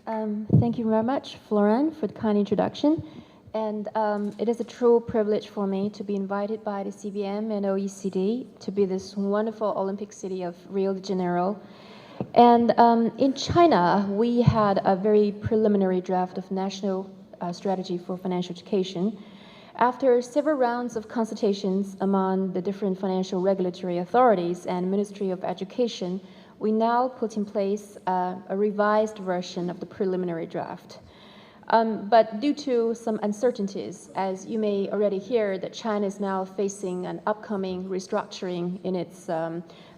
Thank you very much, Florent, for the kind introduction. And it is a true privilege for me to be invited by the CBM and OECD to be this wonderful Olympic city of Rio de Janeiro. And in China, we had a very preliminary draft of national strategy for financial education. After several rounds of consultations among the different financial regulatory authorities and Ministry of Education, we now put in place a revised version of the preliminary draft. But due to some uncertainties, as you may already hear, that China is now facing an upcoming restructuring in its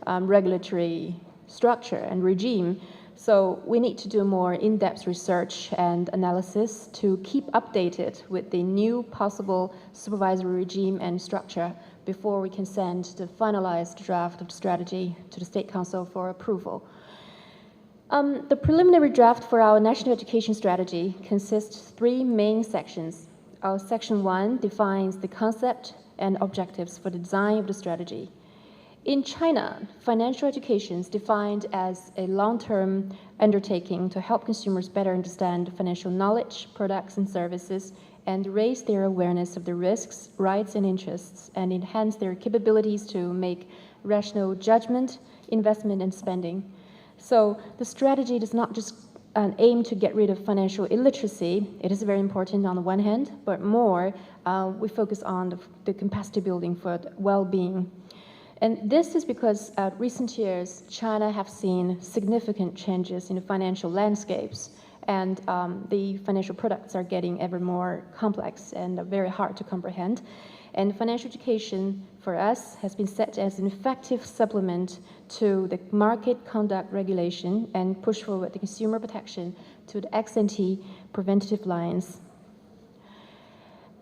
regulatory structure and regime. So we need to do more in-depth research and analysis to keep updated with the new possible supervisory regime and structure before we can send the finalized draft of the strategy to the State Council for approval. The preliminary draft for our national education strategy consists of 3 main sections. Our section 1 defines the concept and objectives for the design of the strategy. In China, financial education is defined as a long-term undertaking to help consumers better understand financial knowledge, products, and services, and raise their awareness of the risks, rights, and interests, and enhance their capabilities to make rational judgment, investment, and spending. So the strategy does not just aim to get rid of financial illiteracy. It is very important on the one hand, but more, we focus on the capacity building for well-being. And this is because recent years, China have seen significant changes in the financial landscapes, and the financial products are getting ever more complex and very hard to comprehend. And financial education for us has been set as an effective supplement to the market conduct regulation and push forward the consumer protection to the ex-ante preventative lines.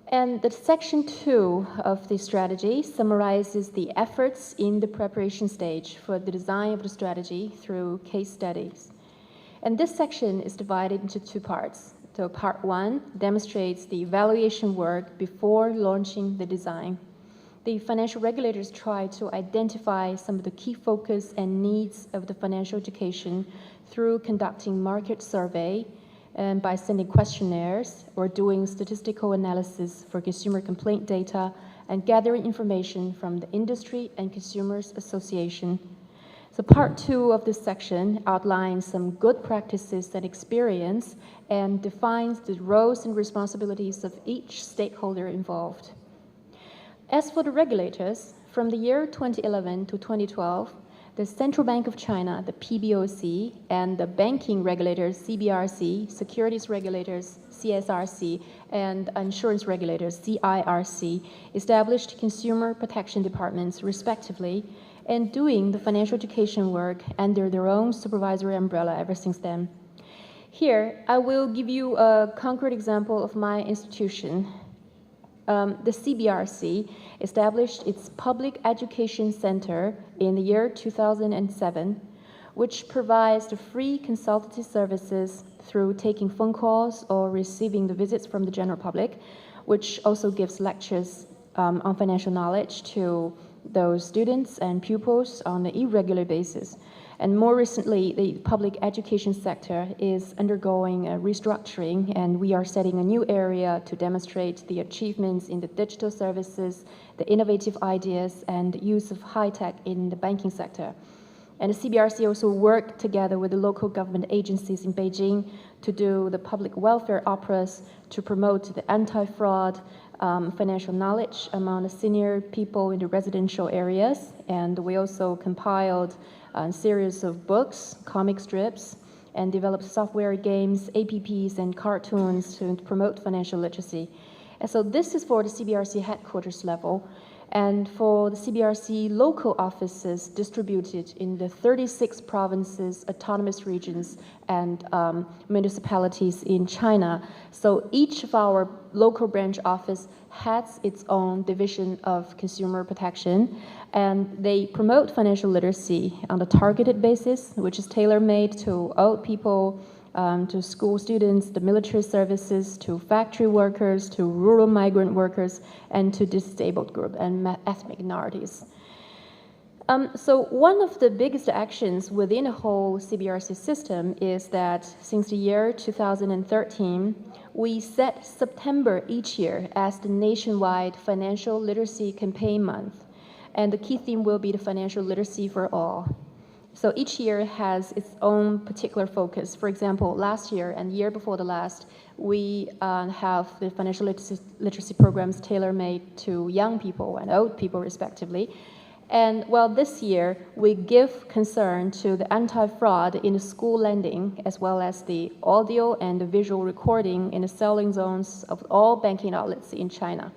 And the section 2 of the strategy summarizes the efforts in the preparation stage for the design of the strategy through case studies. And this section is divided into 2 parts. So part 1 demonstrates the evaluation work before launching the design. The financial regulators try to identify some of the key focus and needs of the financial education through conducting market survey, and by sending questionnaires or doing statistical analysis for consumer complaint data and gathering information from the industry and consumers association. So part 2 of this section outlines some good practices and experience and defines the roles and responsibilities of each stakeholder involved. As for the regulators, from the year 2011 to 2012, the Central Bank of China, the PBOC, and the banking regulators, CBRC, securities regulators, CSRC, and insurance regulators, CIRC, established consumer protection departments, respectively, and doing the financial education work under their own supervisory umbrella ever since then. Here, I will give you a concrete example of my institution. The CBRC established its Public Education Center in the year 2007, which provides the free consultative services through taking phone calls or receiving the visits from the general public, which also gives lectures on financial knowledge to those students and pupils on an irregular basis. And more recently, the public education sector is undergoing a restructuring, and we are setting a new area to demonstrate the achievements in the digital services, the innovative ideas, and use of high-tech in the banking sector. And the CBRC also worked together with the local government agencies in Beijing to do the public welfare operas to promote the anti-fraud financial knowledge among the senior people in the residential areas. And we also compiled a series of books, comic strips, and developed software, games, apps, and cartoons to promote financial literacy. And so this is for the CBRC headquarters level. And for the CBRC local offices distributed in the 36 provinces, autonomous regions, and municipalities in China. So each of our local branch office has its own division of consumer protection, and they promote financial literacy on a targeted basis, which is tailor-made to old people, to school students, the military services, to factory workers, to rural migrant workers, and to disabled groups and ethnic minorities. So one of the biggest actions within the whole CBRC system is that since the year 2013, we set September each year as the nationwide financial literacy campaign month. And the key theme will be the financial literacy for all. So each year has its own particular focus. For example, last year and the year before the last, we have the financial literacy programs tailor-made to young people and old people respectively. And well, this year, we give concern to the anti-fraud in the school lending, as well as the audio and the visual recording in the selling zones of all banking outlets in China.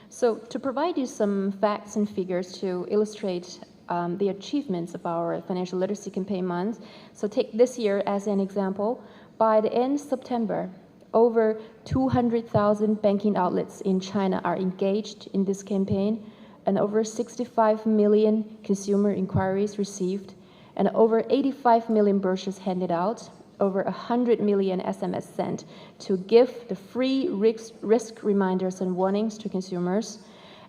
So to provide you some facts and figures to illustrate the achievements of our financial literacy campaign month, so take this year as an example. By the end of September, over 200,000 banking outlets in China are engaged in this campaign, and over 65 million consumer inquiries received, and over 85 million brochures handed out, over 100 million SMS sent to give the free risk reminders and warnings to consumers,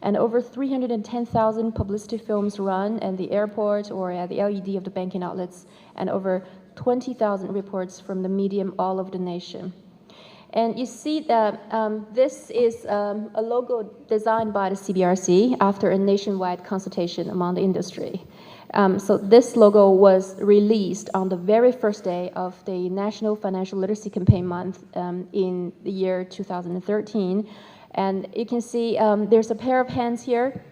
and over 310,000 publicity films run at the airport or at the LED of the banking outlets, and over 20,000 reports from the media all over the nation. And you see that this is a logo designed by the CBRC after a nationwide consultation among the industry. So this logo was released on the very first day of the National Financial Literacy Campaign Month in the year 2013. And you can see there's a pair of hands here,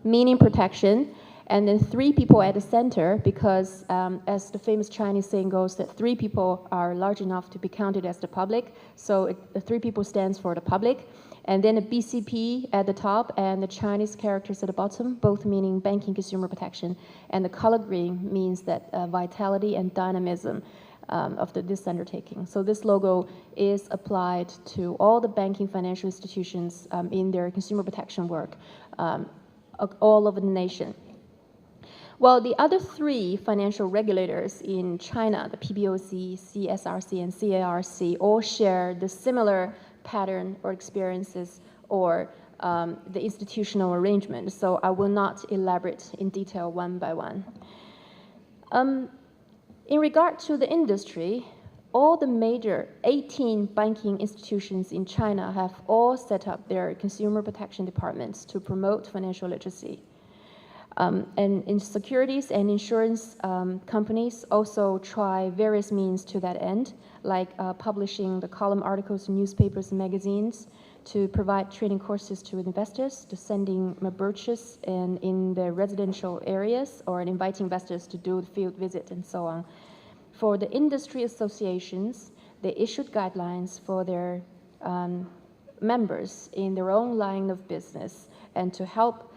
meaning protection, and then 3 people at the center, because as the famous Chinese saying goes, that 3 people are large enough to be counted as the public. So the 3 people stands for the public. And then a BCP at the top and the Chinese characters at the bottom, both meaning banking consumer protection. And the color green means that vitality and dynamism of this undertaking. So this logo is applied to all the banking financial institutions in their consumer protection work all over the nation. Well, the other 3 financial regulators in China, the PBOC, CSRC, and CARC, all share the similar pattern or experiences or the institutional arrangement. So I will not elaborate in detail one by one. In regard to the industry, all the major 18 banking institutions in China have all set up their consumer protection departments to promote financial literacy. And in securities and insurance companies also try various means to that end, like publishing the column articles in newspapers and magazines, to provide training courses to investors, to sending brochures in the residential areas, or inviting investors to do the field visit and so on. For the industry associations, they issued guidelines for their members in their own line of business and to help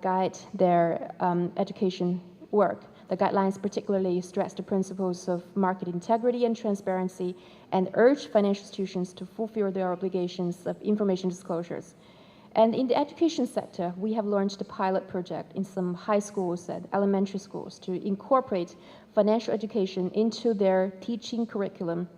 guide their education work. The guidelines particularly stress the principles of market integrity and transparency and urge financial institutions to fulfill their obligations of information disclosures. And in the education sector, we have launched a pilot project in some high schools and elementary schools to incorporate financial education into their teaching curriculum.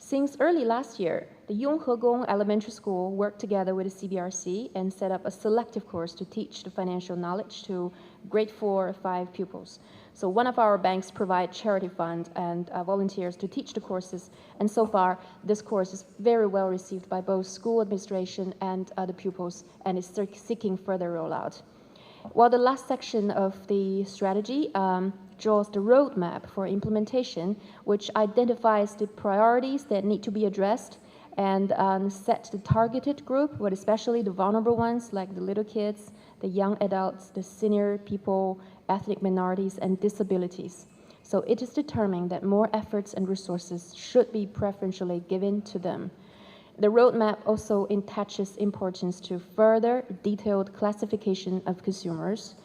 Since early last year, the Yonghegong Elementary School worked together with the CBRC and set up a selective course to teach the financial knowledge to grade 4 or 5 pupils. So one of our banks provide charity fund and volunteers to teach the courses. And so far, this course is very well received by both school administration and the pupils, and is seeking further rollout. While the last section of the strategy draws the roadmap for implementation, which identifies the priorities that need to be addressed and set the targeted group, but especially the vulnerable ones like the little kids, the young adults, the senior people, ethnic minorities, and disabilities. So it is determined that more efforts and resources should be preferentially given to them. The roadmap also attaches importance to further detailed classification of consumers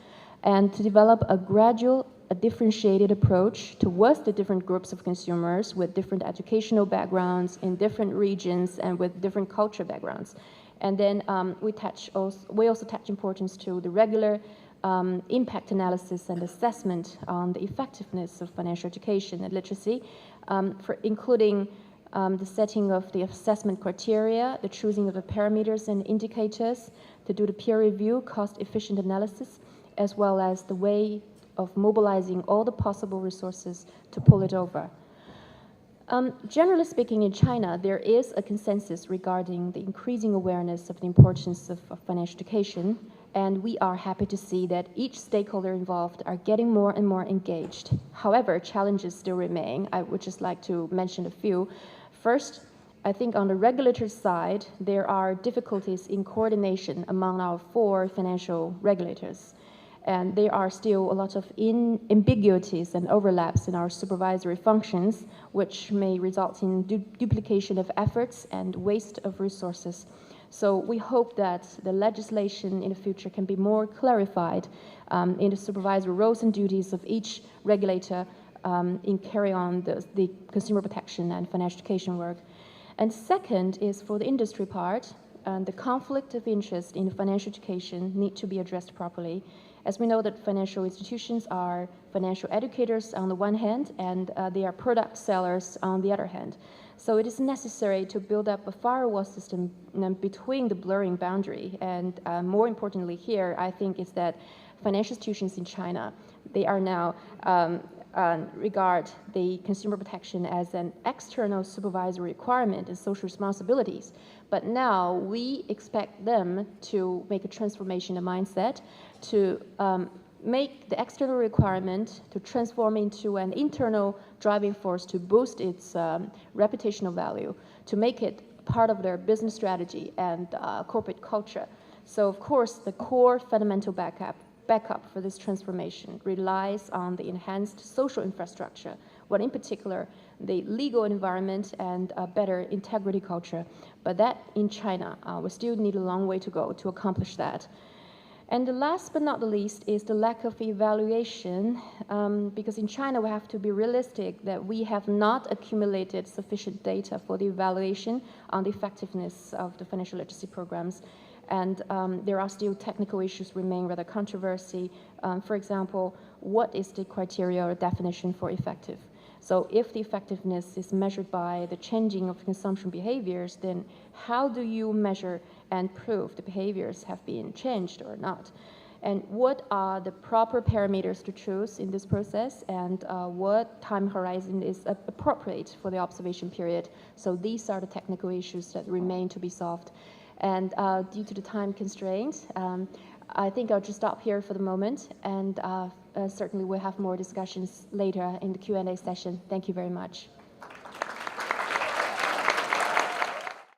and to develop a gradual, differentiated approach towards the different groups of consumers with different educational backgrounds in different regions and with different culture backgrounds. And then we also attach importance to the regular impact analysis and assessment on the effectiveness of financial education and literacy, including the setting of the assessment criteria, the choosing of the parameters and indicators, to do the peer review, cost-efficient analysis, as well as the way of mobilizing all the possible resources to pull it over. Generally speaking, in China, there is a consensus regarding the increasing awareness of the importance of financial education, and we are happy to see that each stakeholder involved are getting more and more engaged. However, challenges still remain. I would just like to mention a few. First, I think on the regulatory side, there are difficulties in coordination among our 4 financial regulators. And there are still a lot of ambiguities and overlaps in our supervisory functions, which may result in duplication of efforts and waste of resources. So we hope that the legislation in the future can be more clarified in the supervisory roles and duties of each regulator in carrying on the consumer protection and financial education work. And second is for the industry part, the conflict of interest in financial education need to be addressed properly. As we know that financial institutions are financial educators on the one hand, and they are product sellers on the other hand. So it is necessary to build up a firewall system between the blurring boundary. And more importantly here, I think, is that financial institutions in China, they are now regard the consumer protection as an external supervisory requirement and social responsibilities. But now we expect them to make a transformation of mindset, to make the external requirement to transform into an internal driving force to boost its reputational value, to make it part of their business strategy and corporate culture. So of course, the core fundamental backup for this transformation relies on the enhanced social infrastructure, but in particular, the legal environment and a better integrity culture. But that in China, we still need a long way to go to accomplish that. And the last but not the least is the lack of evaluation, because in China we have to be realistic that we have not accumulated sufficient data for the evaluation on the effectiveness of the financial literacy programs. And there are still technical issues remain rather controversy. For example, what is the criteria or definition for effective? So if the effectiveness is measured by the changing of consumption behaviors, then how do you measure and prove the behaviors have been changed or not? And what are the proper parameters to choose in this process, and what time horizon is appropriate for the observation period? So these are the technical issues that remain to be solved. And due to the time constraints, I think I'll just stop here for the moment, and certainly we'll have more discussions later in the Q&A session. Thank you very much.